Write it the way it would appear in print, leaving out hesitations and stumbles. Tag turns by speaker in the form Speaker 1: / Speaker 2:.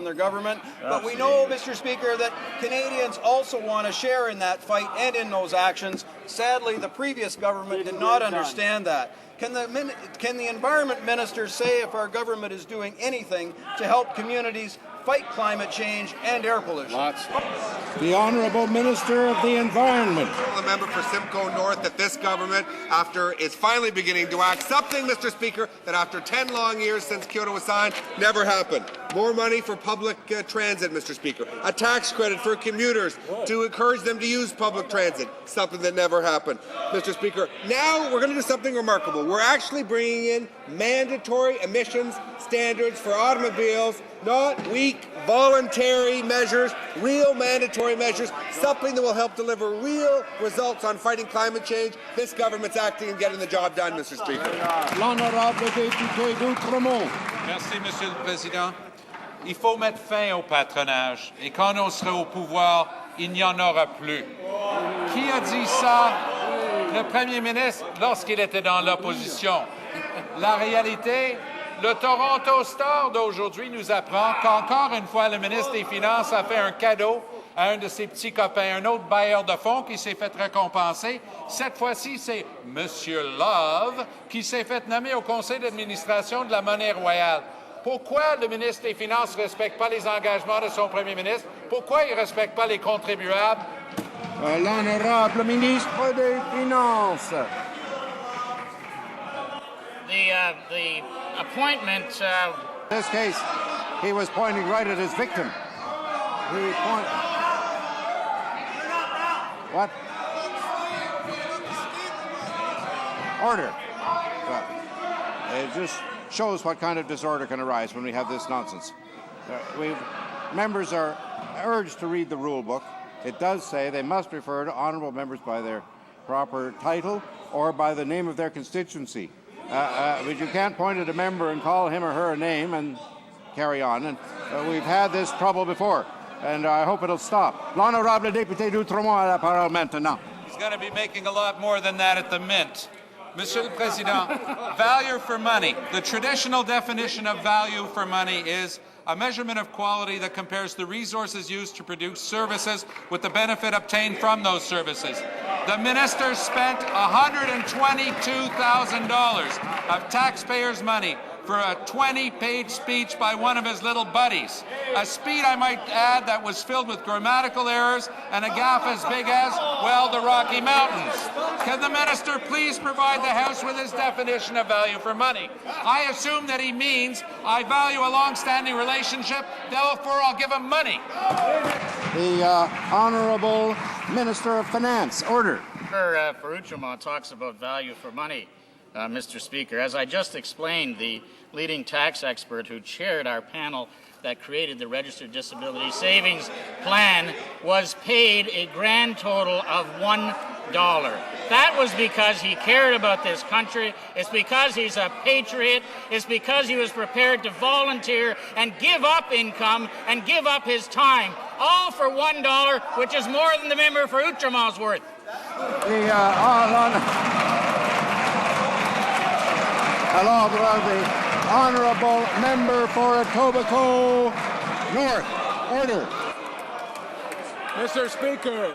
Speaker 1: their government. But we know, Mr. Speaker, that Canadians also want to share in that fight and in those actions. Sadly, the previous government did not understand that. Can the Environment Minister say if our government is doing anything to help communities fight climate change and air pollution?
Speaker 2: The Honourable Minister of the Environment.
Speaker 3: The member for Simcoe North that this government, after is finally beginning to act, something, Mr. Speaker, that after 10 long years since Kyoto was signed, never happened. More money for public transit, Mr. Speaker. A tax credit for commuters to encourage them to use public transit, something that never happened. Mr. Speaker, now we're going to do something remarkable. We're actually bringing in mandatory emissions standards for automobiles, not weak, voluntary measures, real mandatory measures, something that will help deliver real results on fighting climate change. This government's acting and getting the job done, Mr. Speaker.
Speaker 2: L'honorable député d'Outremont.
Speaker 4: Merci, Monsieur le Président. Il faut mettre fin au patronage et quand on sera au pouvoir, il n'y en aura plus. Qui a dit ça? Le Premier ministre, lorsqu'il était dans l'opposition. La réalité, le Toronto Star d'aujourd'hui nous apprend qu'encore une fois, le ministre des Finances a fait un cadeau à un de ses petits copains, un autre bailleur de fonds qui s'est fait récompenser. Cette fois-ci, c'est Monsieur Love qui s'est fait nommer au conseil d'administration de la Monnaie royale. Pourquoi le ministre des Finances ne respecte pas les engagements de son premier ministre? Pourquoi il ne respecte pas les contribuables?
Speaker 2: L'honorable ministre des Finances.
Speaker 5: The appointment.
Speaker 2: In this case, he was pointing right at his victim. What? Order. It just shows what kind of disorder can arise when we have this nonsense. Members are urged to read the rule book. It does say they must refer to honourable members by their proper title or by the name of their constituency. But you can't point at a member and call him or her a name and carry on. And we've had this trouble before, and I hope it'll stop. L'honorable député d'Outremont à la parole maintenant.
Speaker 4: He's going to be making a lot more than that at the Mint. Monsieur le Président, value for money. The traditional definition of value for money is a measurement of quality that compares the resources used to produce services with the benefit obtained from those services. The minister spent $122,000 of taxpayers' money for a 20-page speech by one of his little buddies. A speech, I might add, that was filled with grammatical errors and a gaffe as big as, well, the Rocky Mountains. Can the minister please provide the House with his definition of value for money? I assume that he means I value a long-standing relationship, therefore I'll give him money.
Speaker 2: The Honourable Minister of Finance. Order.
Speaker 5: Outremont talks about value for money, Mr. Speaker. As I just explained, the leading tax expert who chaired our panel that created the Registered Disability Savings Plan was paid a grand total of $1. That was because he cared about this country. It's because he's a patriot. It's because he was prepared to volunteer and give up income and give up his time, all for $1, which is more than the member for Outremont's worth.
Speaker 2: The Honourable Member for Etobicoke North. Order.
Speaker 6: Mr. Speaker.